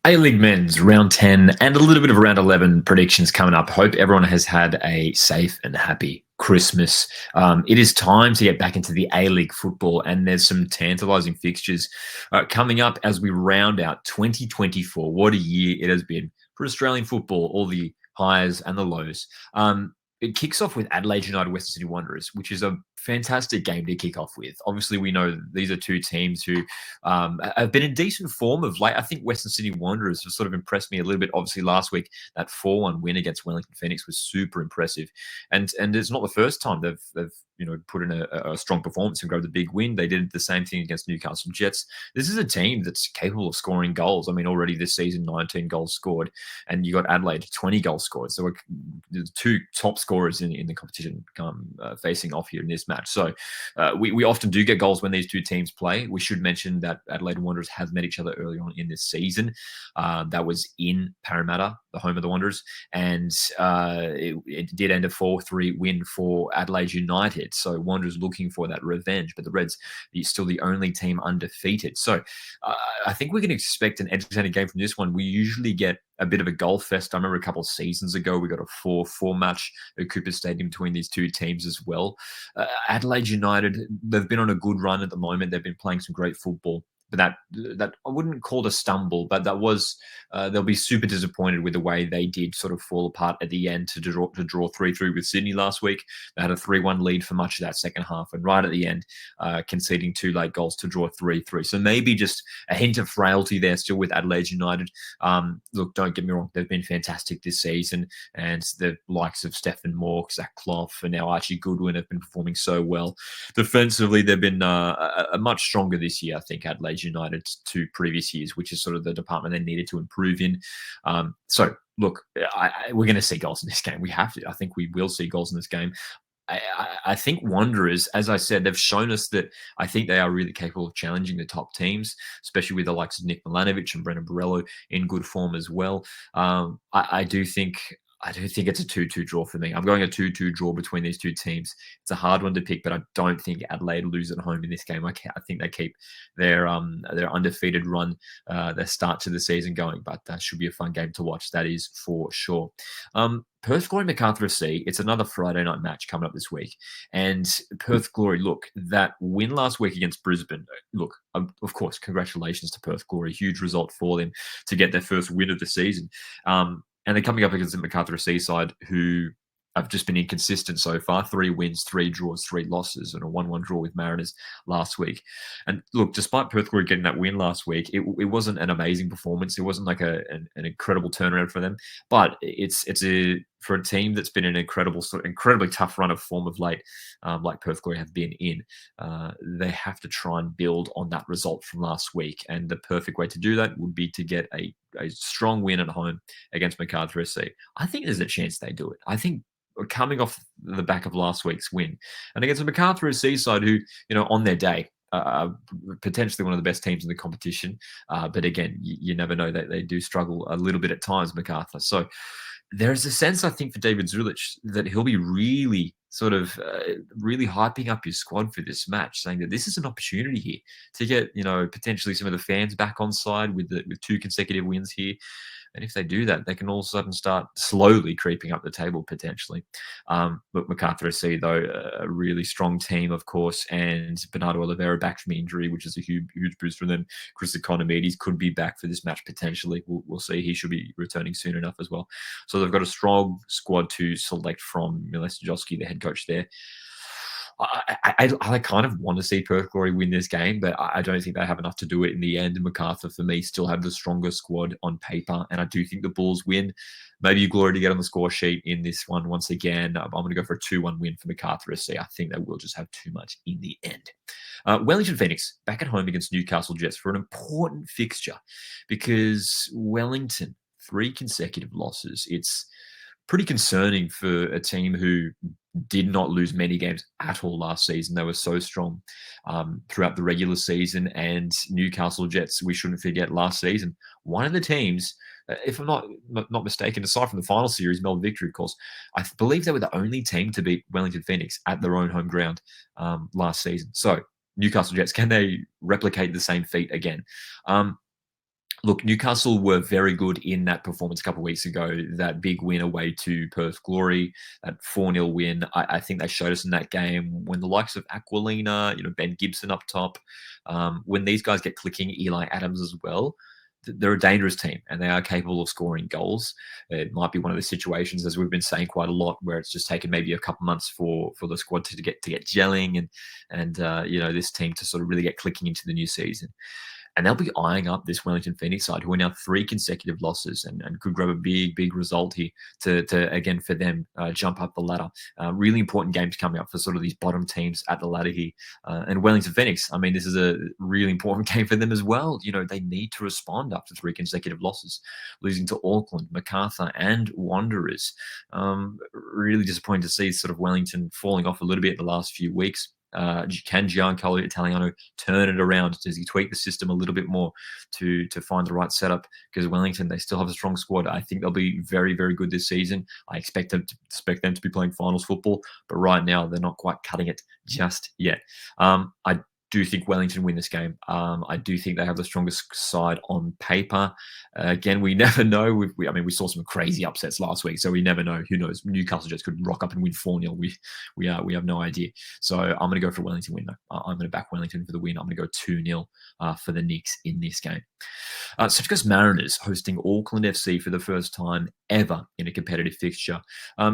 A-League Men's round 10 and a little bit of round 11 predictions coming up. Hope everyone has had a safe and happy Christmas. It is time to get back into the A-League football, and there's some tantalising fixtures coming up as we round out 2024. What a year it has been for Australian football, all the highs and the lows. It kicks off with Adelaide United, Western Sydney Wanderers, which is a fantastic game to kick off with. Obviously, we know these are two teams who have been in decent form of late. I think Western Sydney Wanderers have sort of impressed me a little bit. Obviously, last week, that 4-1 win against Wellington Phoenix was super impressive. And it's not the first time they've put in a strong performance and grabbed a big win. They did the same thing against Newcastle Jets. This is a team that's capable of scoring goals. I mean, already this season, 19 goals scored, and you got Adelaide, 20 goals scored. So the two top scorers in the competition facing off here in this match. So we often do get goals when these two teams play. We should mention that Adelaide Wanderers have met each other early on in this season. That was in Parramatta, the home of the Wanderers, and it did end a 4-3 win for Adelaide United. So Wanderers looking for that revenge, but the Reds are still the only team undefeated. So I think we can expect an entertaining game from this one. We usually get a bit of a goal fest. I remember a couple of seasons ago, we got a 4-4 match at Cooper Stadium between these two teams as well. Adelaide United, they've been on a good run at the moment. They've been playing some great football. But that I wouldn't call it a stumble, but that was they'll be super disappointed with the way they did sort of fall apart at the end to draw 3-3 with Sydney last week. They had a 3-1 lead for much of that second half, and right at the end, conceding 2 late goals to draw 3-3. So maybe just a hint of frailty there still with Adelaide United. Look, don't get me wrong, they've been fantastic this season, and the likes of Stefan Moore, Zach Clough, and now Archie Goodwin have been performing so well. Defensively, they've been a much stronger this year, I think, Adelaide United to previous years, which is sort of the department they needed to improve in. So, look, we're going to see goals in this game. We have to. I think we will see goals in this game. I think Wanderers, as I said, they've shown us that I think they are really capable of challenging the top teams, especially with the likes of Nick Milanovic and Brendan Borrello in good form as well. I do think it's a 2-2 draw for me. I'm going a 2-2 draw between these two teams. It's a hard one to pick, but I don't think Adelaide lose at home in this game. I think they keep their undefeated run, their start to the season going, but that should be a fun game to watch. That is for sure. Perth Glory Macarthur FC, it's another Friday night match coming up this week. And Perth Glory, look, that win last week against Brisbane, look, of course, congratulations to Perth Glory. Huge result for them to get their first win of the season. And they're coming up against the Macarthur FC side, who have just been inconsistent so far. 3 wins, 3 draws, 3 losses, and a 1-1 draw with Mariners last week. And look, despite Perth Glory getting that win last week, it wasn't an amazing performance. It wasn't like an incredible turnaround for them. But it's for a team that's been an incredibly tough run of form of late, like Perth Glory have been in. They have to try and build on that result from last week. And the perfect way to do that would be to get a strong win at home against Macarthur SC. I think there's a chance they do it. I think coming off the back of last week's win and against the Macarthur SC side, who, on their day, potentially one of the best teams in the competition. But again, you never know, that they do struggle a little bit at times, Macarthur. So there's a sense, I think, for David Zulich that he'll be really really hyping up his squad for this match, saying that this is an opportunity here to get, potentially some of the fans back on side with 2 consecutive wins here. And if they do that, they can all of a sudden start slowly creeping up the table potentially. But Macarthur SC, though, a really strong team, of course, and Bernardo Oliveira back from injury, which is a huge boost for them. Chris Economides could be back for this match potentially. We'll see. He should be returning soon enough as well. So they've got a strong squad to select from. Miles Joski, the head coach there. I kind of want to see Perth Glory win this game, but I don't think they have enough to do it in the end. And Macarthur, for me, still have the stronger squad on paper, and I do think the Bulls win. Maybe Glory to get on the score sheet in this one once again. I'm going to go for a 2-1 win for Macarthur SC. I think they will just have too much in the end. Wellington Phoenix back at home against Newcastle Jets for an important fixture, because Wellington, 3 consecutive losses. It's pretty concerning for a team who did not lose many games at all last season. They were so strong throughout the regular season. And Newcastle Jets, we shouldn't forget, last season, one of the teams, if I'm not mistaken, aside from the final series, Melbourne Victory, of course, I believe they were the only team to beat Wellington Phoenix at their own home ground last season. So Newcastle Jets, can they replicate the same feat again? Look, Newcastle were very good in that performance a couple of weeks ago. That big win away to Perth Glory, that 4-0 win. I think they showed us in that game when the likes of Aquilina, Ben Gibson up top, when these guys get clicking, Eli Adams as well, they're a dangerous team and they are capable of scoring goals. It might be one of the situations, as we've been saying quite a lot, where it's just taken maybe a couple months for the squad to get gelling and this team to sort of really get clicking into the new season. And they'll be eyeing up this Wellington Phoenix side, who are now 3 consecutive losses and could grab a big result here to again, for them, jump up the ladder. Really important games coming up for sort of these bottom teams at the ladder here. And Wellington Phoenix, I mean, this is a really important game for them as well. They need to respond after 3 consecutive losses, losing to Auckland, Macarthur, and Wanderers. Really disappointing to see sort of Wellington falling off a little bit the last few weeks. Can Giancarlo Italiano turn it around? Does he tweak the system a little bit more to find the right setup? Because Wellington, they still have a strong squad. I think they'll be very good this season. I expect them to be playing finals football, but right now they're not quite cutting it just yet. I do think Wellington win this game. I do think they have the strongest side on paper. Again, we never know. We saw some crazy upsets last week, so we never know. Who knows? Newcastle just could rock up and win 4-0. We have no idea. So I'm going to go for a Wellington win, though. I'm going to back Wellington for the win. I'm going to go 2-0 for the Knicks in this game. Central Coast Mariners hosting Auckland FC for the first time ever in a competitive fixture.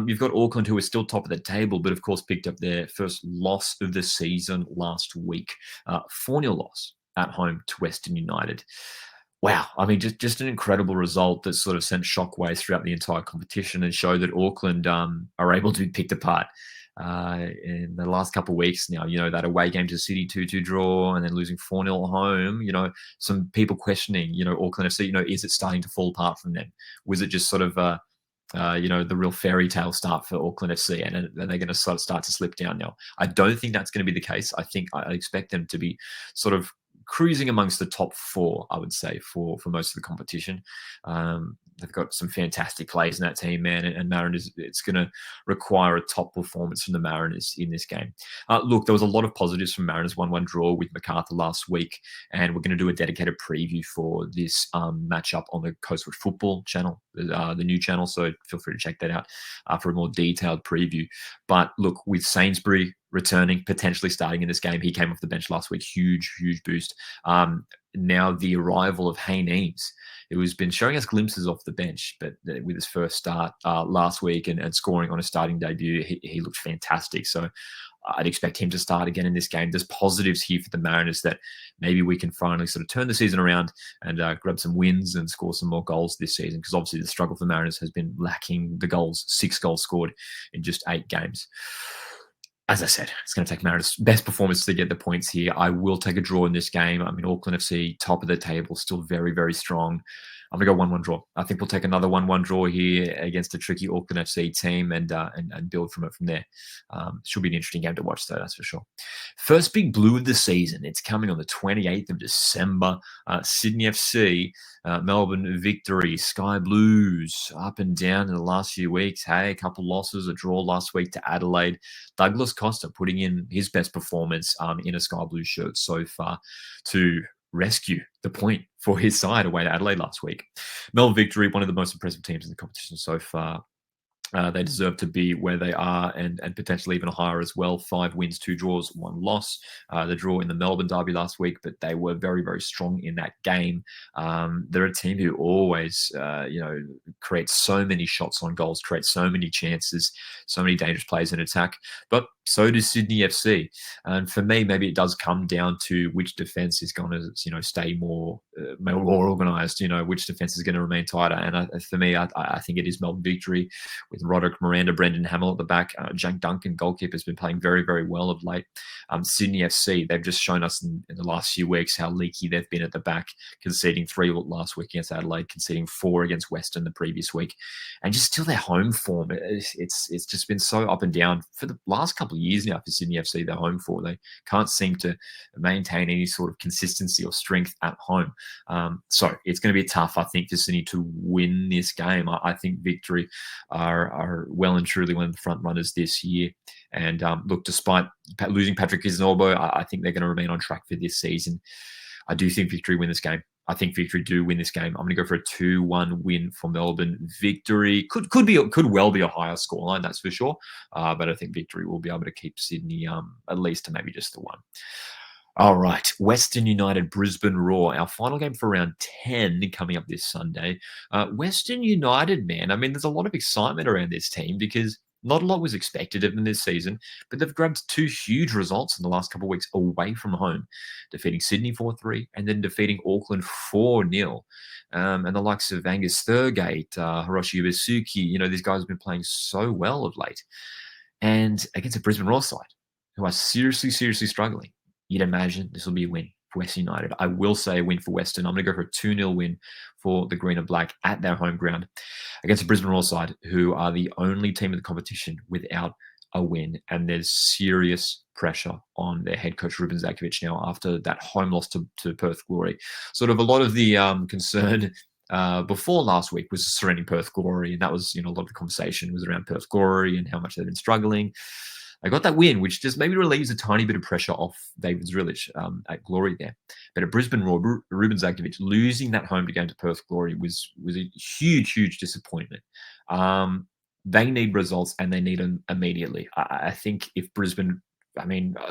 You've got Auckland, who are still top of the table, but of course picked up their first loss of the season last week. 4-0 loss at home to Western United. Wow, I mean, just an incredible result that sort of sent shockwaves throughout the entire competition and showed that Auckland are able to be picked apart in the last couple of weeks now. That away game to City 2-2 draw and then losing 4-0 at home. Some people questioning, Auckland FC, is it starting to fall apart from them? Was it just sort of the real fairy tale start for Auckland FC, and are they going to sort of start to slip down now? I don't think that's going to be the case. I expect them to be sort of cruising amongst the top 4, I would say, for most of the competition. They've got some fantastic players in that team, man, and Mariners, it's going to require a top performance from the Mariners in this game. Look, there was a lot of positives from Mariners 1-1 draw with Macarthur last week, and we're going to do a dedicated preview for this matchup on the Coastwood Football channel, the new channel, so feel free to check that out for a more detailed preview. But look, with Sainsbury returning, potentially starting in this game, he came off the bench last week, huge boost. Now the arrival of Hayne Eames, who has been showing us glimpses off the bench, but with his first start last week and scoring on a starting debut, he looked fantastic. So I'd expect him to start again in this game. There's positives here for the Mariners that maybe we can finally sort of turn the season around and grab some wins and score some more goals this season, because obviously the struggle for the Mariners has been lacking the goals. 6 goals scored in just 8 games. As I said, it's going to take Mariners' best performance to get the points here. I will take a draw in this game. I mean, Auckland FC, top of the table, still very strong. I'm going to go 1-1 draw. I think we'll take another 1-1 draw here against a tricky Auckland FC team and build from it from there. Should be an interesting game to watch, though, that's for sure. First big blue of the season. It's coming on the 28th of December. Sydney FC, Melbourne Victory, Sky Blues, up and down in the last few weeks. Hey, a couple losses, a draw last week to Adelaide. Douglas Costa putting in his best performance in a Sky Blues shirt so far to rescue the point for his side away to Adelaide last week. Melbourne Victory, one of the most impressive teams in the competition so far. They deserve to be where they are and potentially even higher as well. 5 wins, 2 draws, 1 loss. The draw in the Melbourne derby last week, but they were very strong in that game. They're a team who always, creates so many shots on goals, creates so many chances, so many dangerous plays in attack. But so does Sydney FC. And for me, maybe it does come down to which defence is going to, stay more organised, which defence is going to remain tighter. And for me, I think it is Melbourne Victory with Roderick Miranda, Brendan Hamill at the back. Jack Duncan, goalkeeper, has been playing very well of late. Sydney FC, they've just shown us in the last few weeks how leaky they've been at the back, conceding 3 last week against Adelaide, conceding 4 against Western the previous week. And just still their home form, it's just been so up and down for the last couple of years now for Sydney FC, their home form. They can't seem to maintain any sort of consistency or strength at home. So it's going to be tough, I think, for Sydney to win this game. I think Victory are well and truly one of the front runners this year. And look, despite losing Patrick Kisnorbo, I think they're going to remain on track for this season. I do think Victory win this game. I think Victory do win this game. I'm going to go for a 2-1 win for Melbourne Victory. Could well be a higher scoreline, that's for sure. But I think Victory will be able to keep Sydney at least to maybe just the one. All right, Western United, Brisbane Roar, our final game for round 10 coming up this Sunday. Western United, man, I mean, there's a lot of excitement around this team because not a lot was expected of them this season, but they've grabbed two huge results in the last couple of weeks away from home, defeating Sydney 4-3 and then defeating Auckland 4-0. And the likes of Angus Thurgate, Hiroshi Ibisuki, these guys have been playing so well of late. And against a Brisbane Roar side, who are seriously, seriously struggling, you'd imagine this will be a win for Western United. I will say a win for Western. I'm going to go for a 2-0 win for the Green and Black at their home ground against the Brisbane Roar side, who are the only team in the competition without a win. And there's serious pressure on their head coach, Ruben Zakovic, now after that home loss to Perth Glory. Sort of a lot of the concern before last week was surrounding Perth Glory, and that was, a lot of the conversation was around Perth Glory and how much they've been struggling. I got that win, which just maybe relieves a tiny bit of pressure off David Zrilic at Glory there. But at Brisbane Roar, Ruben Zakovic losing that home game to Perth Glory was a huge, huge disappointment. They need results, and they need them immediately. I think if Brisbane,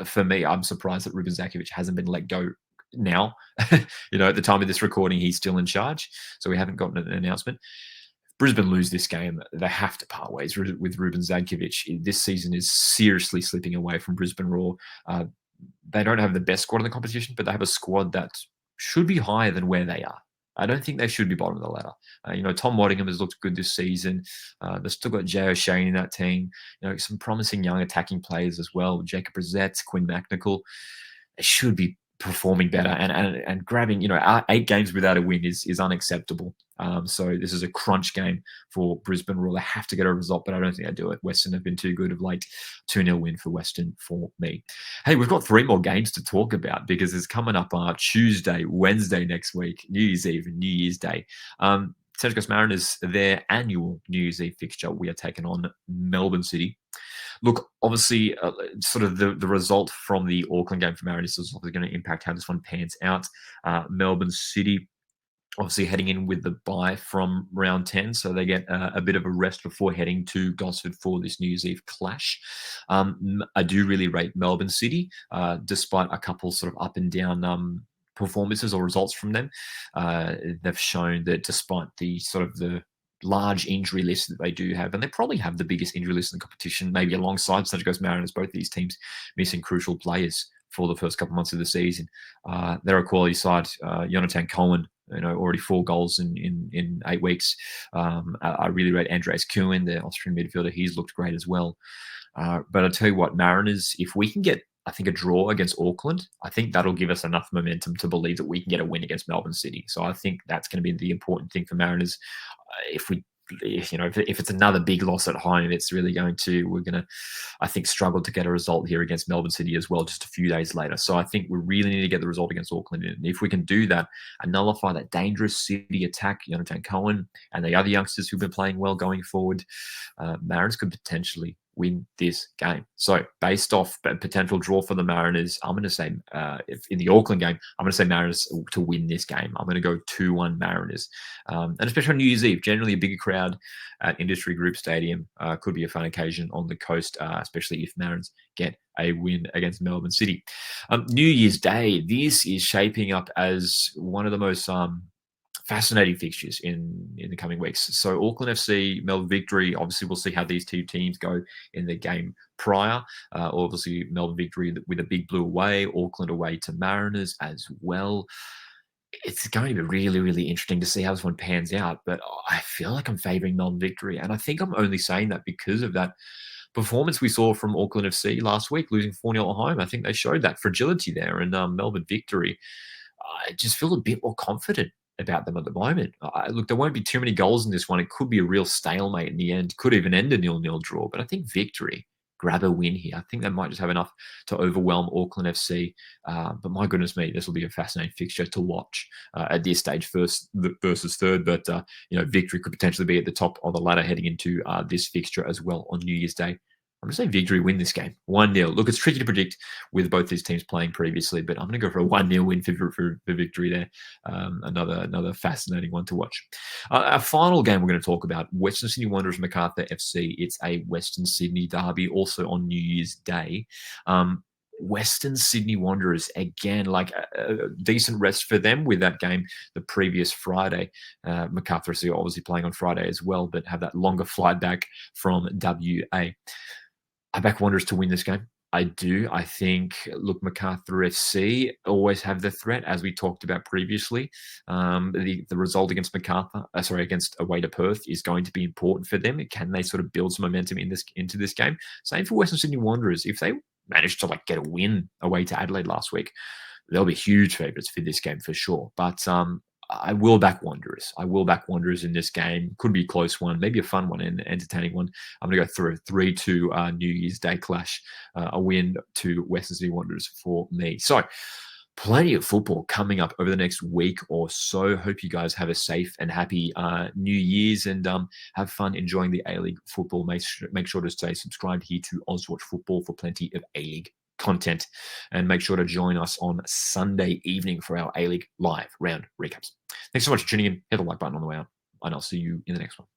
for me, I'm surprised that Ruben Zakovic hasn't been let go now. At the time of this recording, he's still in charge, so we haven't gotten an announcement. Brisbane lose this game, they have to part ways with Ruben Zakovic. This season is seriously slipping away from Brisbane Roar. They don't have the best squad in the competition, but they have a squad that should be higher than where they are. I don't think they should be bottom of the ladder. Tom Waddingham has looked good this season. They've still got Jay O'Shane in that team. Some promising young attacking players as well. Jacob Brissett, Quinn McNichol. They should be performing better, and grabbing 8 games without a win is unacceptable. So this is a crunch game for Brisbane Roar. They have to get a result, but I don't think they do it. Western have been too good of late. 2-0 win for Western for me. Hey, we've got 3 more games to talk about because it's coming up Tuesday, Wednesday next week, New Year's Eve and New Year's Day. Central Coast Mariners, their annual New Year's Eve fixture, we are taking on Melbourne City. Look, obviously, sort of the result from the Auckland game for Mariners is obviously going to impact how this one pans out. Melbourne City, obviously heading in with the bye from round 10, so they get a bit of a rest before heading to Gosford for this New Year's Eve clash. I do really rate Melbourne City, despite a couple sort of up and down performances or results from them. They've shown that despite the sort of the large injury list that they do have, and they probably have the biggest injury list in the competition, maybe alongside Central Coast Mariners, both these teams missing crucial players for the first couple of months of the season. They're a quality side. Jonathan Cohen, already 4 goals in 8 weeks. I really rate Andreas Kuhn, the Austrian midfielder. He's looked great as well. But I'll tell you what, Mariners, if we can get, I think, a draw against Auckland, I think that'll give us enough momentum to believe that we can get a win against Melbourne City. So I think that's going to be the important thing for Mariners. If it's another big loss at home, we're going to, I think, struggle to get a result here against Melbourne City as well, just a few days later. So I think we really need to get the result against Auckland. And if we can do that and nullify that dangerous City attack, Jonathan Cohen and the other youngsters who've been playing well going forward, Mariners could potentially win this game. So based off a potential draw for the Mariners, I'm going to say, if in the Auckland game, I'm going to say Mariners to win this game. I'm going to go 2-1 Mariners. And especially on New Year's Eve, generally a bigger crowd at Industry Group Stadium could be a fun occasion on the coast, especially if Mariners get a win against Melbourne City. New Year's Day, this is shaping up as one of the most fascinating fixtures in the coming weeks. So Auckland FC, Melbourne Victory, obviously we'll see how these two teams go in the game prior. Obviously Melbourne Victory with a big blue away, Auckland away to Mariners as well. It's going to be really, really interesting to see how this one pans out, but I feel like I'm favouring Melbourne Victory, and I think I'm only saying that because of that performance we saw from Auckland FC last week, losing 4-0 at home. I think they showed that fragility there, and Melbourne Victory, I just feel a bit more confident about them at the moment. Look, there won't be too many goals in this one. It could be a real stalemate in the end. Could even end a 0-0 draw. But I think Victory grab a win here. I think they might just have enough to overwhelm Auckland FC. But my goodness me, this will be a fascinating fixture to watch at this stage, first versus third. But Victory could potentially be at the top of the ladder heading into this fixture as well on New Year's Day. I'm going to say Victory win this game. 1-0. Look, it's tricky to predict with both these teams playing previously, but I'm going to go for a 1-0 win for Victory there. Another fascinating one to watch. Our final game we're going to talk about, Western Sydney Wanderers Macarthur FC. It's a Western Sydney derby, also on New Year's Day. Western Sydney Wanderers, again, like a decent rest for them with that game the previous Friday. Macarthur FC obviously playing on Friday as well, but have that longer flight back from WA. I back Wanderers to win this game. I do. I think, look, Macarthur FC always have the threat, as we talked about previously. The result against against away to Perth is going to be important for them. Can they sort of build some momentum into this game? Same for Western Sydney Wanderers. If they managed to get a win away to Adelaide last week, they'll be huge favourites for this game for sure. But I will back Wanderers. I will back Wanderers in this game. Could be a close one, maybe a fun one and entertaining one. I'm going to go through a 3-2 New Year's Day clash, a win to Western Sydney Wanderers for me. So plenty of football coming up over the next week or so. Hope you guys have a safe and happy New Year's and have fun enjoying the A-League football. Make sure to stay subscribed here to Ozwatch Football for plenty of A-League content, and make sure to join us on Sunday evening for our A-League live round recaps. Thanks so much for tuning in. Hit the like button on the way out, and I'll see you in the next one.